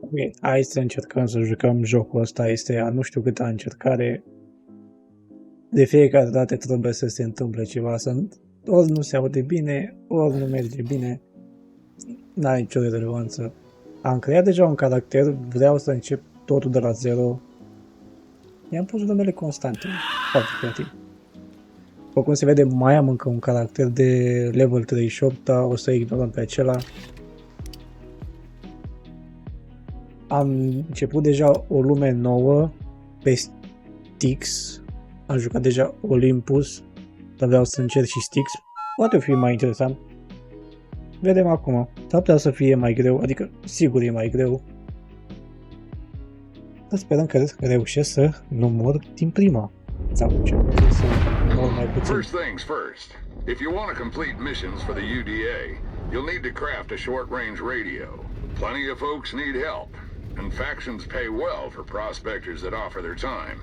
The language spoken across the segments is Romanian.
Ok, hai să încercăm să jucăm jocul ăsta. Este a nu știu câta încercare. De fiecare dată trebuie să se întâmple ceva, ori nu se aude bine, ori nu merge bine. N-are nicio relevanță. Am creat deja un caracter, vreau să încep totul de la zero. I-am pus numele Constantin, foarte creativ. După cum se vede, mai am încă un caracter de level 38, dar o să ignorăm pe acela. Am început deja o lume nouă pe Styx. Am jucat deja Olympus, dar vreau să încerc și Styx. Poate fi mai interesant. Vedem acum. S-ar putea să fie mai greu, adică sigur e mai greu. Dar sperăm că reușesc să nu mor din prima. Sau ce să mor mai puțin. First things first. If you want to complete missions for the UDA, you'll need to craft a short-range radio. Plenty of folks need help, and factions pay well for prospectors that offer their time.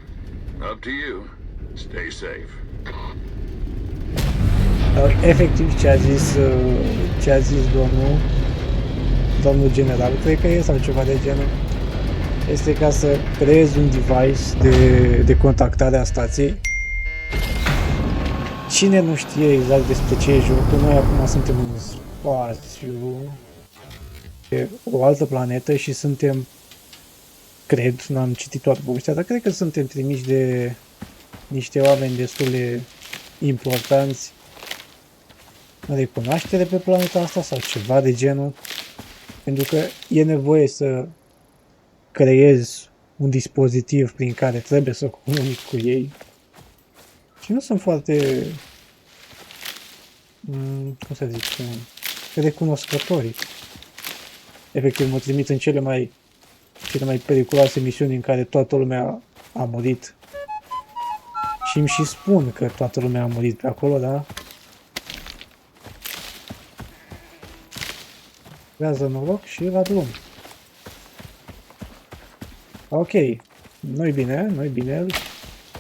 Up to you. Stay safe. Efectiv ce a zis domnul general, cred că e, sau ceva de genul, este ca să creezi un device de contactare a stației. Cine nu știe exact despre ce e jocul, noi acum suntem în spațiu, pe o altă planetă și suntem, cred, n-am citit toată povestea, dar cred că suntem trimiși de niște oameni destul de importanți în recunoaștere pe planeta asta sau ceva de genul, pentru că e nevoie să creezi un dispozitiv prin care trebuie să comunic cu ei și nu sunt foarte, cum să zic, recunoscători. Efectiv mă trimit în cele mai periculoase misiuni în care toată lumea a murit și îmi și spun că toată lumea a murit pe acolo, da? Vrează noroc și la drum. Ok, nu-i bine,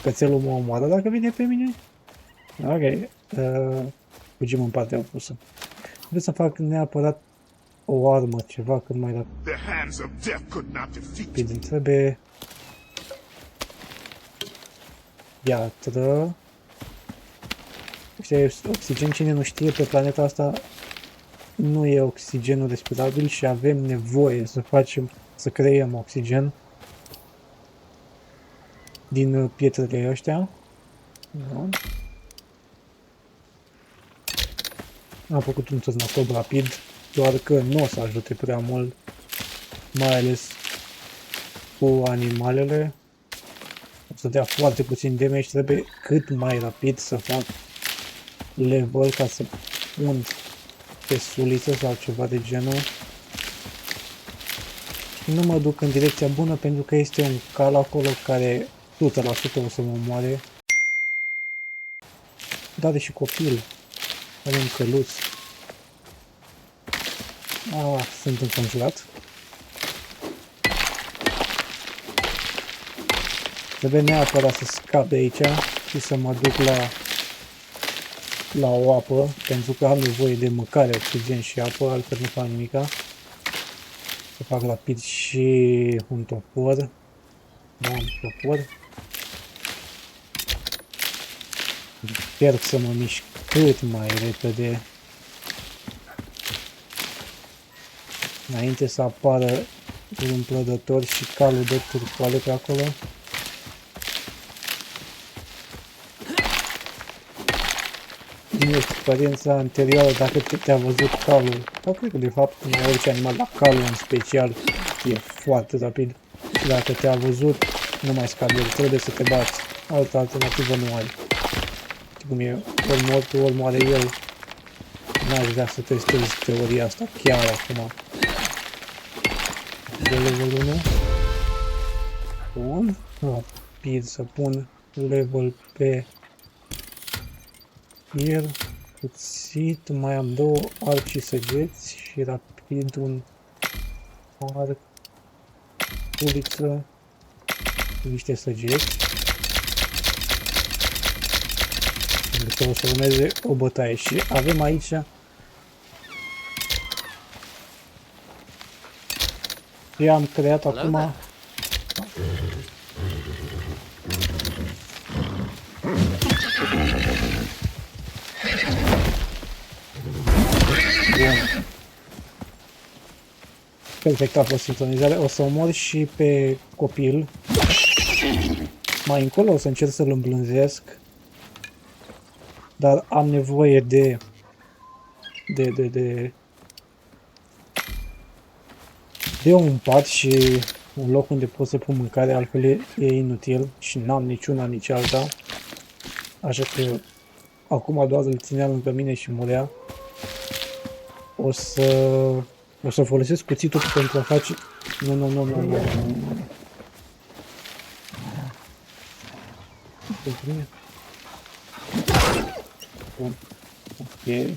cățelul mă omoară dacă vine pe mine. Ok, fugim în partea opusă. Vreau să fac neapărat o armă, ceva cât mai rapid. Trebuie piatră. Oxigen, cine nu știe, pe planeta asta nu e oxigenul respirabil și avem nevoie să creăm oxigen din pietrele ăștia. Da. Am făcut un târnăcop rapid, doar că nu o să ajute prea mult, mai ales cu animalele. O să dea foarte puțin damage, trebuie cât mai rapid să fac level ca să pun pe suliță sau ceva de genul. Și nu mă duc în direcția bună pentru că este un cal acolo care 100% o să mă omoare. Dar are și copil. Are un căluț. Sunt înconjurat. Trebuie neapărat să scap de aici și să mă duc la o apă, pentru că am nevoie de mâncare, oxigen și apă, altfel nu fac nimica. Să fac rapid și un topor. Da, un topor. Încerc să mă mișc cât mai repede înainte să apară un plădător și calul de turcoale pe acolo. Din experiența anterioară, dacă te-a văzut calul, sau cred că de fapt în orice animal, dar calul în special e foarte rapid și dacă te-a văzut, nu mai scapi de el, trebuie să te bați, altă alternativă nu ai. Cum e, ori mor tu, ori moare el. N-aș vrea să testez teoria asta chiar acum. De level 1. Bun. Rapid să pun level pe fier. Cuțit. Mai am două arci și săgeți și rapid un arc. Uliță. Niște săgeți. Pentru că o să urmeze o bătaie și avem aici Și am creat acum... Bun. Perfect, a fost sintonizare. O să omor și pe copil. Mai încolo o să încerc să-l îmblânzesc. Dar am nevoie de un pat și un loc unde pot să pun mâncare, altfel e inutil și n-am niciuna, nici alta. Așa că acum doar îl ținea lângă mine și murea. O să folosesc cuțitul pentru a face... Nu. Pentru mine. Bun. Ok.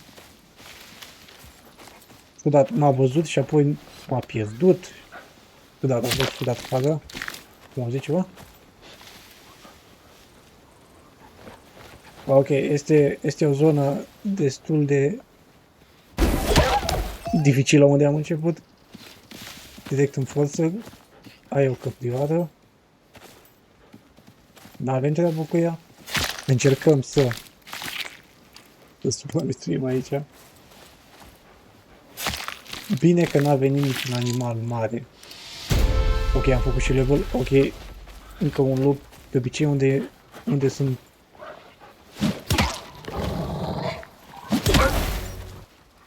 Ciudat, m-a văzut și apoi m-a pierdut. Ciudat, a fost ciudat faza. Cum auzi ceva? Ok, este o zonă destul de dificilă unde am început. Direct în forță. Ai o căprioară. N-avem treabă cu ea. Încercăm să supraviețuim aici. Bine că n-a venit niciun animal mare. Ok, am făcut și level. Ok, încă un lup. De obicei unde sunt...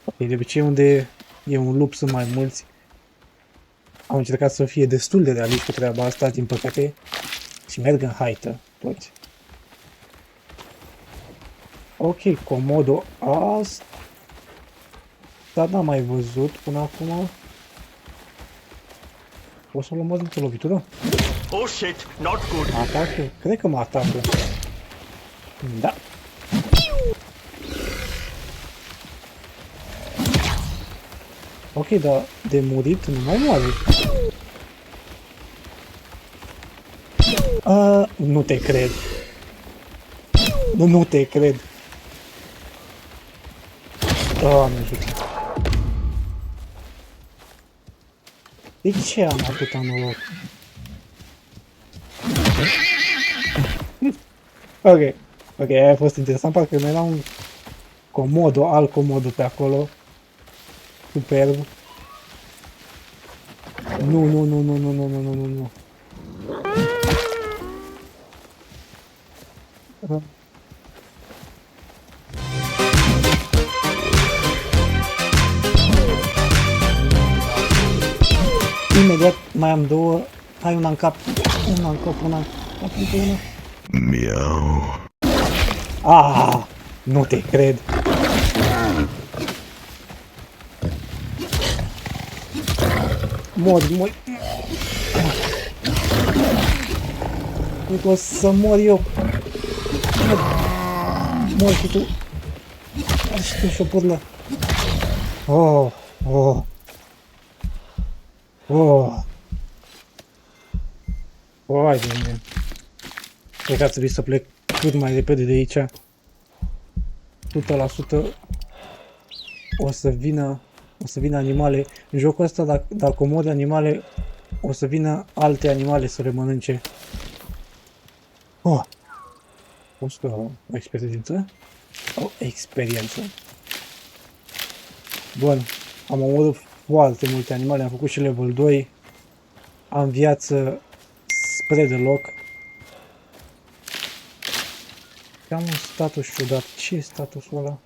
Ok, de obicei unde e un lup sunt mai mulți. Am încercat să fie destul de realist cu treaba asta, din păcate. Și merg în haită toți. Ok, Komodo asta... Dar n-am mai văzut până acum. O să-l omor dintr-o lovitură? Oh shit, not good. Atacă? Cred că mă atacă. Da. Ok, dar de murit nu mai moare. Nu te cred. Nu te cred. Doamne ajută. De ce am atâta noroc? Ok, aia a fost interesant, parcă mai era un Komodo, alt Komodo pe acolo. Superb. Nu. Imediat mai am două. Hai una în cap. Una în cap, una. Miau. Ah, nu te cred. Mori. Uite, o să mor eu. Mor și tu. Și tu șopurlă. Oh. Hai de mine. Cred că ar trebui să plec cât mai repede de aici. 100% o să vină animale. În jocul ăsta, dacă omori animale, o să vină alte animale să le mănânce. O să o experiență? O experiență. Bun, am omorât foarte multe animale, am făcut și level 2. Am viață spre deloc. Am un status ciudat. Ce e statusul ăla?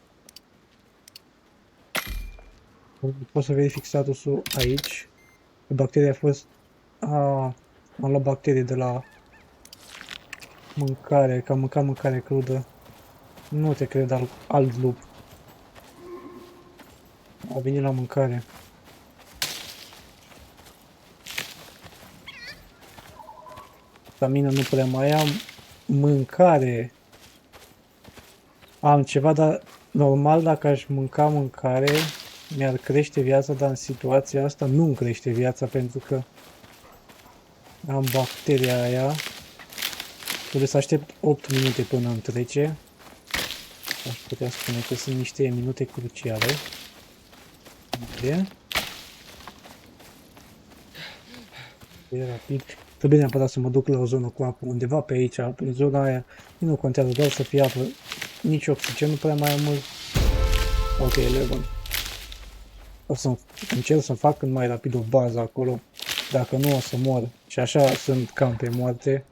Pot să verific statusul aici. Bacteria a fost... am luat bacterie de la mâncare, că am mâncat mâncare crudă. Nu te cred, alt lup. A venit la mâncare. Stamină nu prea mai am. Mâncare. Am ceva, dar normal dacă aș mânca mâncare mi-ar crește viața, dar în situația asta nu îmi crește viața pentru că am bacteria aia. Trebuie să aștept 8 minute până îmi trece. Aș putea spune că sunt niște minute cruciale. E rapid. Trebuie neapărat să mă duc la o zonă cu apă, undeva pe aici, prin zona aia. Nu contează, doar să fie apă. Nici oxigen nu prea mai am mult. Ok, 11. O să încerc să fac cât mai rapid o bază acolo. Dacă nu, o să mor. Și așa sunt cam pe moarte.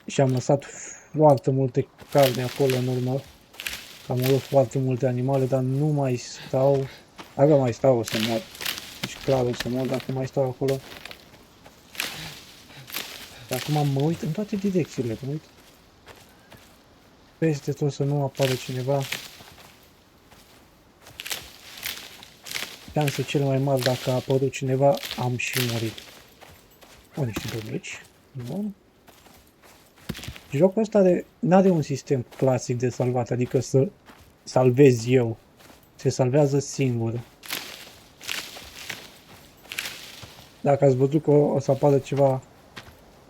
Și am lăsat foarte multe carne acolo în urmă. Am omorât foarte multe animale, dar nu mai stau. Dacă mai stau, o să mor. Deci clar o să mor dacă mai stau acolo. Și acum mă uit în toate direcțiile, mă uit. Peste tot să nu apară cineva. Șanse cel mai mari dacă a apărut cineva, am și murit. O, niște doveci. Bun. Jocul ăsta n-are un sistem clasic de salvat, adică să salvez eu. Se salvează singur. Dacă ați văzut că o să apară ceva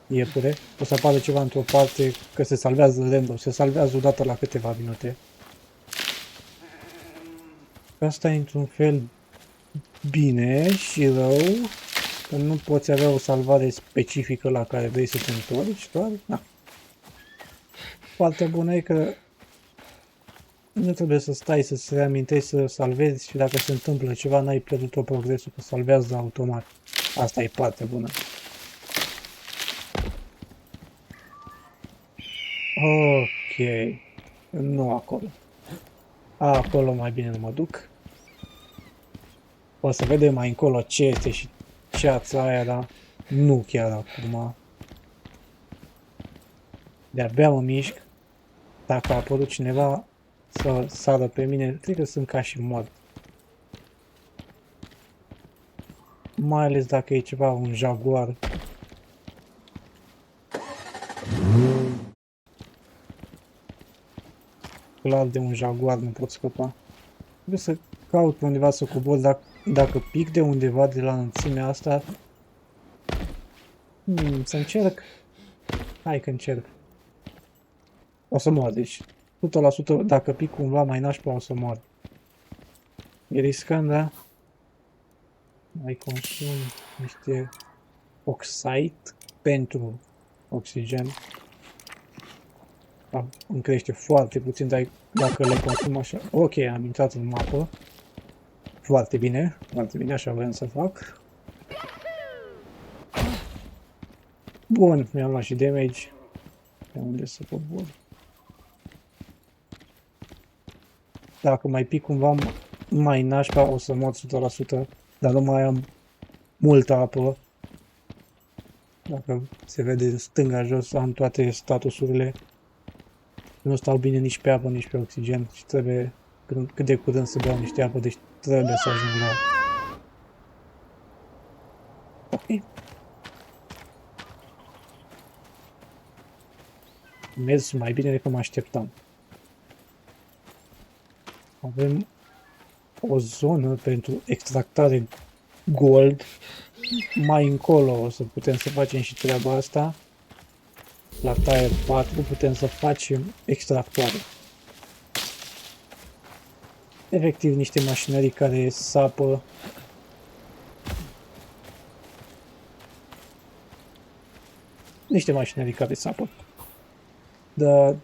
iepure, o să apară ceva într-o parte că se salvează random, se salvează odată la câteva minute. Asta e într-un fel bine și rău, că nu poți avea o salvare specifică la care vrei să te întorci, doar, na. Partea bună e că nu trebuie să stai să-ți reamintești să salvezi și dacă se întâmplă ceva, n-ai pierdut tot progresul, că salvează automat. Asta e partea bună. Ok. Nu acolo. Acolo mai bine nu mă duc. O să vedem mai încolo ce este și ceața aia, dar nu chiar acum. De-abia mă mișc. Dacă a apărut cineva să sară pe mine, cred că sunt ca și mort. Mai ales dacă e ceva, un jaguar. Clar de un jaguar nu pot scăpa. Trebuie să caut pe undeva să cobor, dacă pic de undeva de la înălțimea asta. Să încerc. Hai că încerc. O să mor, deci 100% dacă pic cumva mai nașpa o să mor. E riscant, da? Mai consum niște oxide pentru oxigen. Îmi crește foarte puțin, dar dacă le consum așa... Ok, am intrat în mapă. Foarte bine, așa vreau să fac. Bun, mi-am luat și damage. Pe unde să cobor? Dacă mai pic cumva mai nașpa, o să mor 100%, dar nu mai am multă apă. Dacă se vede în stânga jos, am toate statusurile. Nu stau bine nici pe apă, nici pe oxigen și trebuie cât de curând să beau niște apă, deci trebuie să ajung la... Ok. Mers mai bine decât mă așteptam. Avem o zonă pentru extractare gold. Mai încolo o să putem să facem și treaba asta. La Tier 4 putem să facem extractoare. Efectiv niște mașinării care sapă. Niște mașinării care sapă. Dar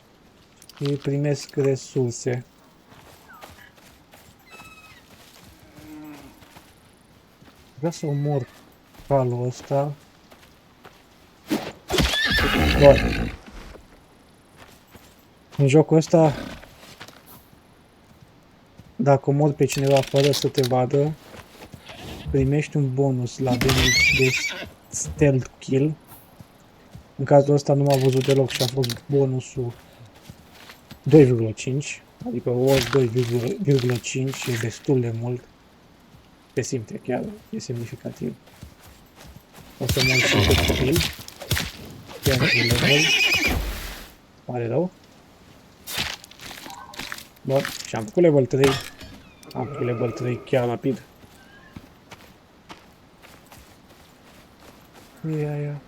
ei primesc resurse. Vreau să omor calul ăsta. Bun. În jocul ăsta, dacă omori pe cineva fără să te vadă, primești un bonus la damage de stealth kill. În cazul ăsta nu m-a văzut deloc și a fost bonusul 2,5, adică ori 2,5 e destul de mult. Se simte chiar, e semnificativ. O să mă și pe copil. Pentru level. Pare rău. Bun, și am făcut level 3. Am făcut level 3 chiar rapid. E aia.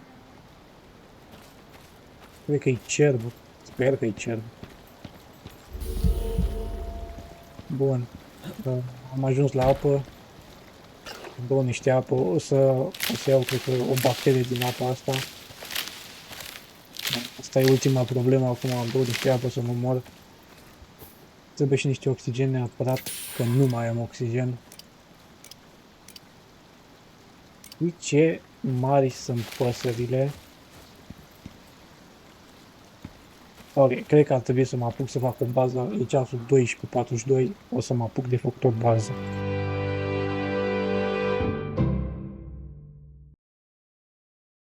Cred că e cerb. Sper că e cerb. Bun. Am ajuns la apă. Beau niște apă, o să iau, cred că, o bacterie din apa asta. Asta e ultima problemă, acum am băut niște apă să mă mor. Trebuie și niște oxigen neapărat, că nu mai am oxigen. Ui, ce mari sunt păsările. Ok, cred că ar trebui să mă apuc să fac o bază, e ceasul 12:42, o să mă apuc de făcut o bază.